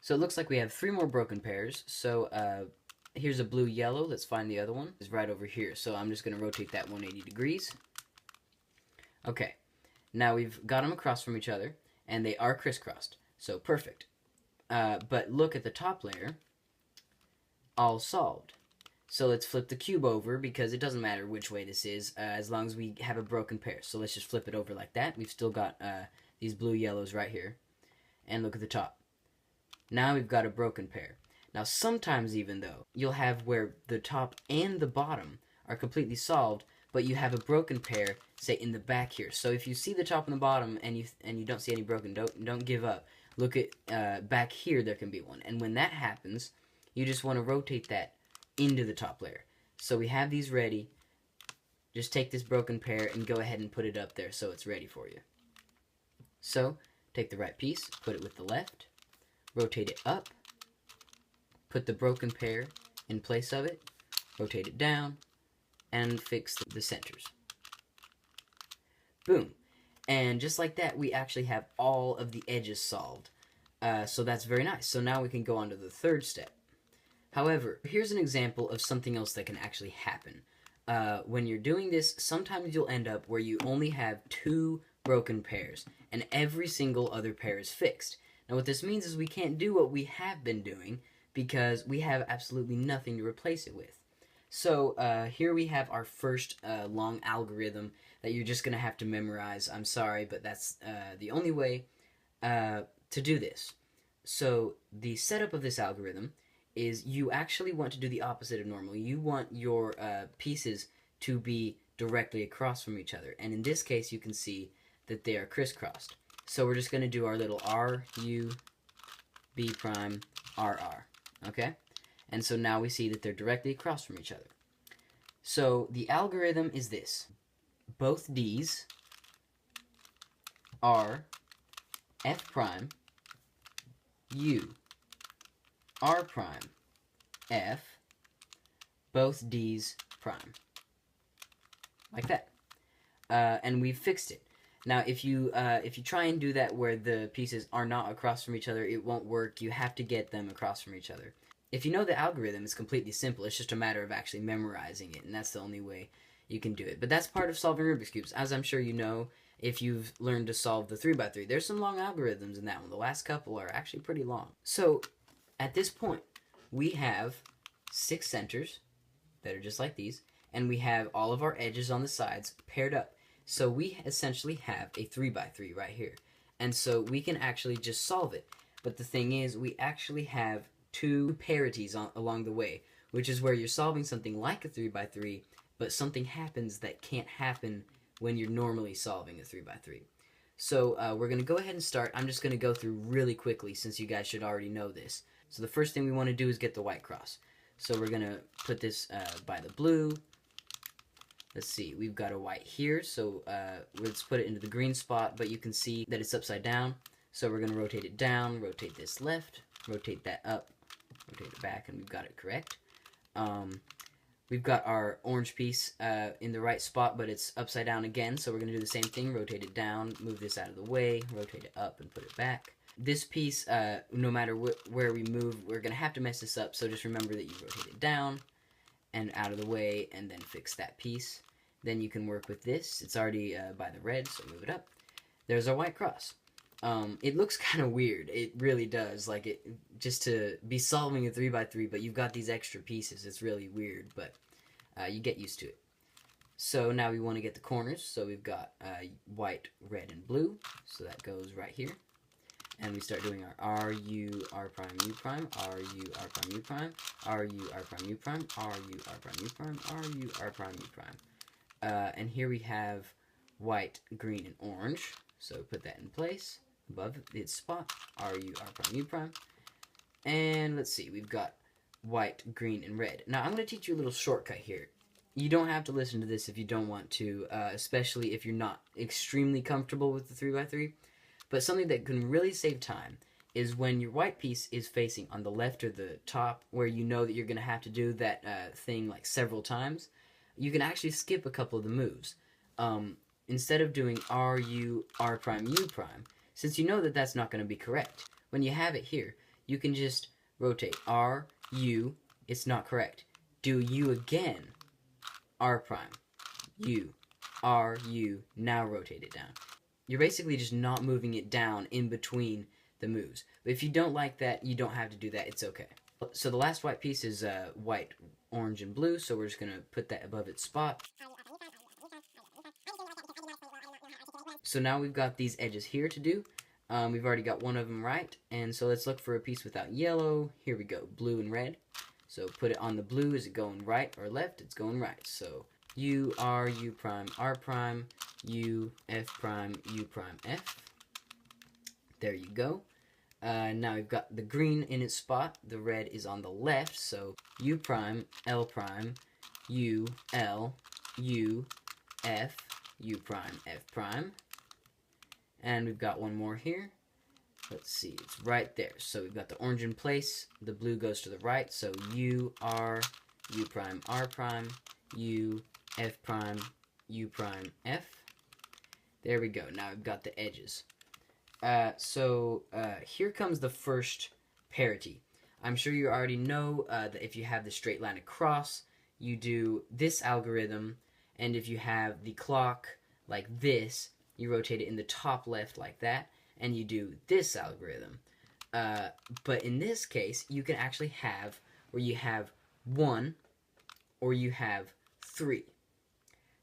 So it looks like we have 3 more broken pairs. So here's a blue yellow. Let's find the other one. It's right over here. So I'm just going to rotate that 180 degrees. Okay, now we've got them across from each other, and they are crisscrossed. So perfect. But look at the top layer. All solved. So let's flip the cube over, because it doesn't matter which way this is, as long as we have a broken pair. So let's just flip it over like that. We've still got these blue yellows right here. And look at the top. Now we've got a broken pair. Now sometimes even though, you'll have where the top and the bottom are completely solved, but you have a broken pair, say, in the back here. So if you see the top and the bottom and you don't see any broken, don't give up. Look at back here, there can be one. And when that happens, you just want to rotate that into the top layer. So we have these ready. Just take this broken pair and go ahead and put it up there so it's ready for you. So take the right piece, put it with the left, rotate it up, put the broken pair in place of it, rotate it down, and fix the centers. Boom. And just like that, we actually have all of the edges solved. So that's very nice. So now we can go on to the third step. However, here's an example of something else that can actually happen. When you're doing this, sometimes you'll end up where you only have 2 broken pairs, and every single other pair is fixed. Now what this means is we can't do what we have been doing, because we have absolutely nothing to replace it with. So here we have our first long algorithm that you're just going to have to memorize. I'm sorry, but that's the only way to do this. So the setup of this algorithm is you actually want to do the opposite of normal. You want your pieces to be directly across from each other. And in this case, you can see that they are crisscrossed. So we're just going to do our little R, U, B prime, R, R. Okay? And so now we see that they're directly across from each other. So the algorithm is this. Both D's are F prime, U, R prime, F, both D's prime. Like that. And we've fixed it. Now, if you try and do that where the pieces are not across from each other, it won't work. You have to get them across from each other. If you know the algorithm, it's completely simple. It's just a matter of actually memorizing it, and that's the only way you can do it. But that's part of solving Rubik's Cubes. As I'm sure you know, if you've learned to solve the 3x3, there's some long algorithms in that one. The last couple are actually pretty long. So, at this point, we have 6 centers that are just like these, and we have all of our edges on the sides paired up. So we essentially have a 3x3 right here. And so we can actually just solve it. But the thing is, we actually have 2 parities along the way, which is where you're solving something like a 3x3, but something happens that can't happen when you're normally solving a 3x3. So we're going to go ahead and start. I'm just going to go through really quickly since you guys should already know this. So the first thing we want to do is get the white cross. So we're going to put this by the blue. Let's see, we've got a white here, so let's put it into the green spot, but you can see that it's upside down. So we're going to rotate it down, rotate this left, rotate that up, rotate it back, and we've got it correct. We've got our orange piece in the right spot, but it's upside down again, so we're going to do the same thing, rotate it down, move this out of the way, rotate it up, and put it back. This piece, no matter where we move, we're going to have to mess this up, so just remember that you rotate it down and out of the way, and then fix that piece. Then you can work with this. It's already by the red, so move it up. There's our white cross. It looks kind of weird. It really does. Like, it just to be solving a 3x3, but you've got these extra pieces. It's really weird, but you get used to it. So now we want to get the corners. So we've got white, red, and blue. So that goes right here. And we start doing our R, U, R prime, U prime, R, U, R prime, U prime, R, U, R prime, U prime, R, U, R prime, U prime, R, U, R prime, U prime. And here we have white, green, and orange. So put that in place above its spot, R, U, R prime, U prime. And let's see, we've got white, green, and red. Now, I'm going to teach you a little shortcut here. You don't have to listen to this if you don't want to, especially if you're not extremely comfortable with the 3x3. But something that can really save time is when your white piece is facing on the left or the top, where you know that you're going to have to do that thing like several times, you can actually skip a couple of the moves. Instead of doing R, U, R prime, U prime, since you know that that's not going to be correct, when you have it here, you can just rotate R, U, it's not correct. Do U again, R prime, U, R, U, now rotate it down. You're basically just not moving it down in between the moves. But if you don't like that, you don't have to do that, it's okay. So the last white piece is white, orange, and blue, so we're just going to put that above its spot. So now we've got these edges here to do. We've already got one of them right, and so let's look for a piece without yellow. Here we go, blue and red. So put it on the blue. Is it going right or left? It's going right. So U, R, U prime, R prime, U, F prime, U prime, F. There you go. Now we've got the green in its spot. The red is on the left, so U prime, L prime, U, L, U, F, U prime, F prime. And we've got one more here. Let's see, it's right there. So we've got the orange in place, the blue goes to the right, so U, R, U prime, R prime, U, F prime, U prime, F. There we go, now we've got the edges. Here comes the first parity. I'm sure you already know that if you have the straight line across, you do this algorithm, and if you have the clock like this, you rotate it in the top left like that, and you do this algorithm. But in this case, you can actually have where you have 1 or you have 3.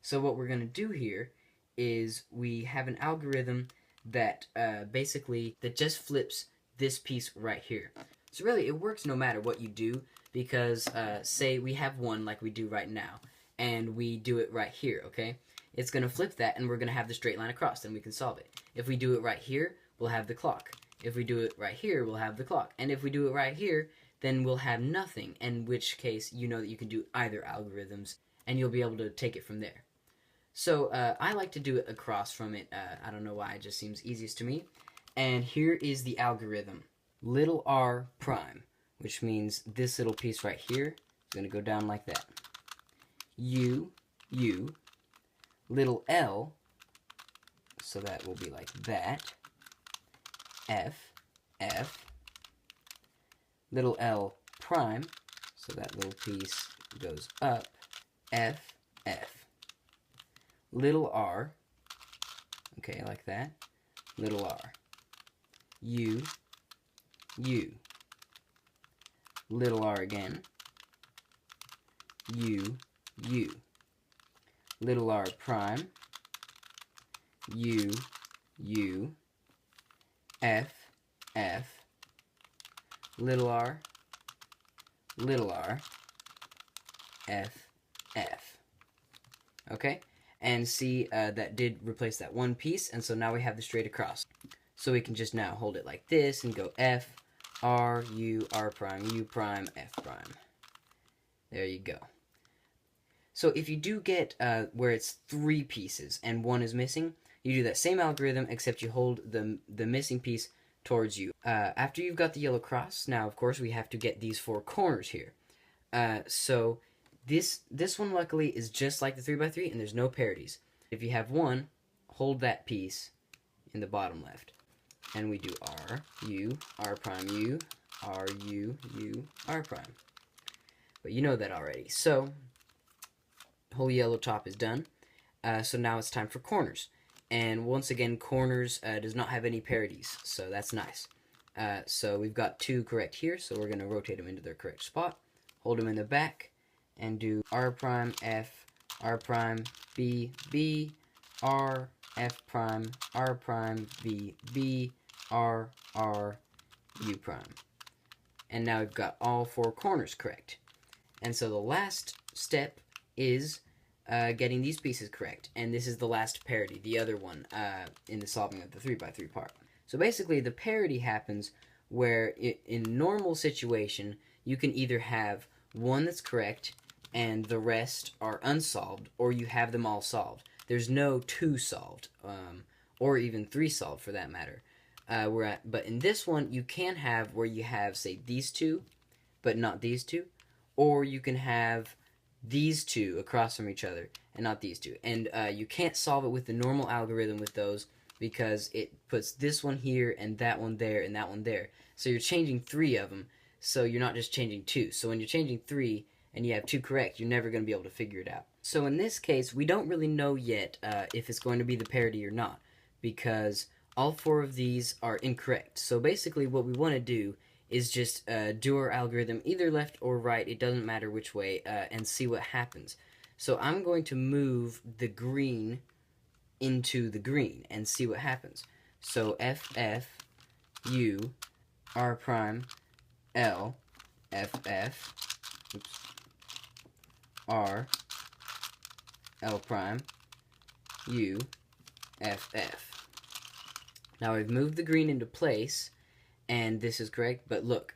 So what we're going to do here is we have an algorithm that basically that just flips this piece right here. So really it works no matter what you do, because say we have 1 like we do right now, and we do it right here, okay? It's going to flip that, and we're going to have the straight line across, and we can solve it. If we do it right here, we'll have the clock. If we do it right here, we'll have the clock. And if we do it right here, then we'll have nothing, in which case you know that you can do either algorithms, and you'll be able to take it from there. So I like to do it across from it. I don't know why, it just seems easiest to me. And here is the algorithm. Little r prime, which means this little piece right here is going to go down like that. U, U, little l, so that will be like that. F, F, little l prime, so that little piece goes up. F, F. Little r, okay, like that. Little r. U, U. Little r again. U, U. Little r prime. U, U. F, F. Little r, F, F. Okay? And see, that did replace that one piece, and so now we have the straight across. So we can just now hold it like this and go F, R, U, R prime, U prime, F prime. There you go. So if you do get where it's 3 pieces and 1 is missing, you do that same algorithm, except you hold the missing piece towards you. After you've got the yellow cross, now of course we have to get these 4 corners here. So this one luckily is just like the 3x3, and there's no parities. If you have 1, hold that piece in the bottom left. And we do R, U, R prime, U, R, U, U, R prime. But you know that already. So, whole yellow top is done. So now it's time for corners. And once again, corners does not have any parities, so that's nice. So we've got 2 correct here, so we're going to rotate them into their correct spot. Hold them in the back, and do R prime, F, R prime, B, B, R, F prime, B, B, R, R, U prime. And now we've got all 4 corners correct. And so the last step is getting these pieces correct. And this is the last parity, the other one, in the solving of the 3x3 part. So basically the parity happens where in normal situation, you can either have one that's correct and the rest are unsolved, or you have them all solved. There's no 2 solved, or even 3 solved for that matter. But in this one, you can have where you have, say, these 2, but not these 2, or you can have these 2 across from each other and not these 2. And you can't solve it with the normal algorithm with those, because it puts this one here and that one there and that one there. So you're changing 3 of them, so you're not just changing 2. So when you're changing 3 and you have 2 correct, you're never going to be able to figure it out. So in this case, we don't really know yet if it's going to be the parity or not, because all 4 of these are incorrect. So basically what we want to do is just do our algorithm either left or right, it doesn't matter which way, and see what happens. So I'm going to move the green into the green and see what happens. So F, F, U, R prime, L, F, F, oops, R, L prime, U, F, F. Now I've moved the green into place, and this is correct, but look.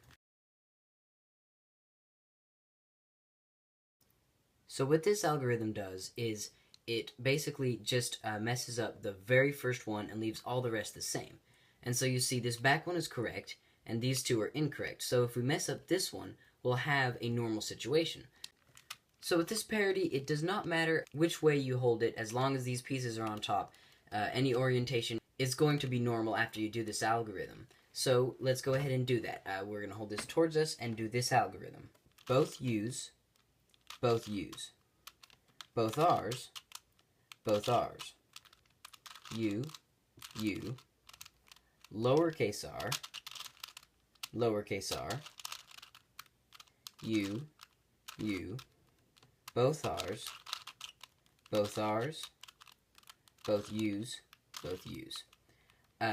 So what this algorithm does is it basically just messes up the very first one and leaves all the rest the same. And so you see this back one is correct, and these 2 are incorrect. So if we mess up this one, we'll have a normal situation. So with this parity, it does not matter which way you hold it, as long as these pieces are on top. Any orientation is going to be normal after you do this algorithm. So let's go ahead and do that. We're going to hold this towards us and do this algorithm. Both U's, both U's. Both R's, both R's. U, U. Lowercase r, lowercase r. U, U. Both R's, both R's. Both U's, both U's.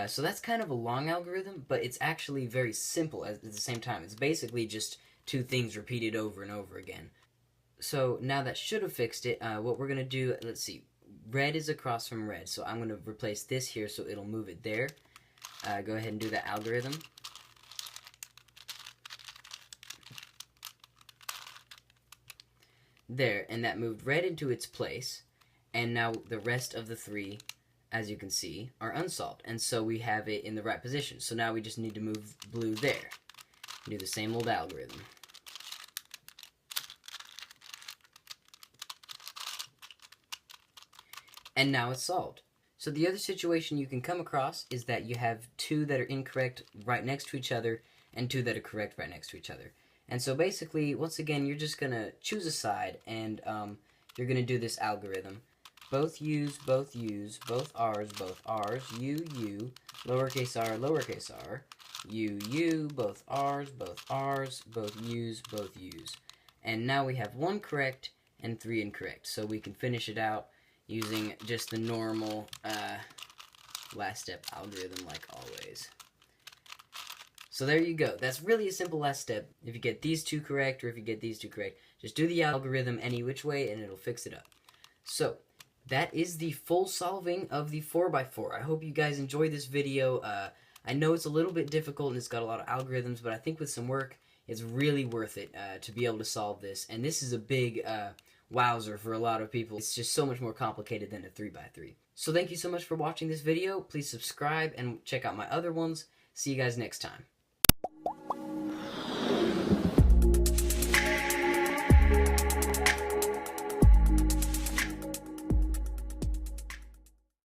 So that's kind of a long algorithm, but it's actually very simple at the same time. It's basically just 2 things repeated over and over again. So now that should have fixed it. What we're going to do, let's see, red is across from red, so I'm going to replace this here so it'll move it there. Go ahead and do that algorithm. There, and that moved red into its place, and now the rest of the 3, as you can see, are unsolved, and so we have it in the right position. So now we just need to move blue there. Do the same old algorithm. And now it's solved. So the other situation you can come across is that you have 2 that are incorrect right next to each other and 2 that are correct right next to each other. And so basically, once again, you're just going to choose a side, and you're going to do this algorithm. Both U's, both U's, both R's, both R's, U, U, lowercase r, U, U, both R's, both R's, both U's, both U's. And now we have 1 correct and 3 incorrect, so we can finish it out using just the normal last step algorithm like always. So there you go. That's really a simple last step. If you get these 2 correct, or if you get these 2 correct, just do the algorithm any which way and it'll fix it up. So that is the full solving of the 4x4. I hope you guys enjoyed this video. I know it's a little bit difficult and it's got a lot of algorithms, but I think with some work, it's really worth it to be able to solve this. And this is a big wowzer for a lot of people. It's just so much more complicated than a 3x3. So thank you so much for watching this video. Please subscribe and check out my other ones. See you guys next time.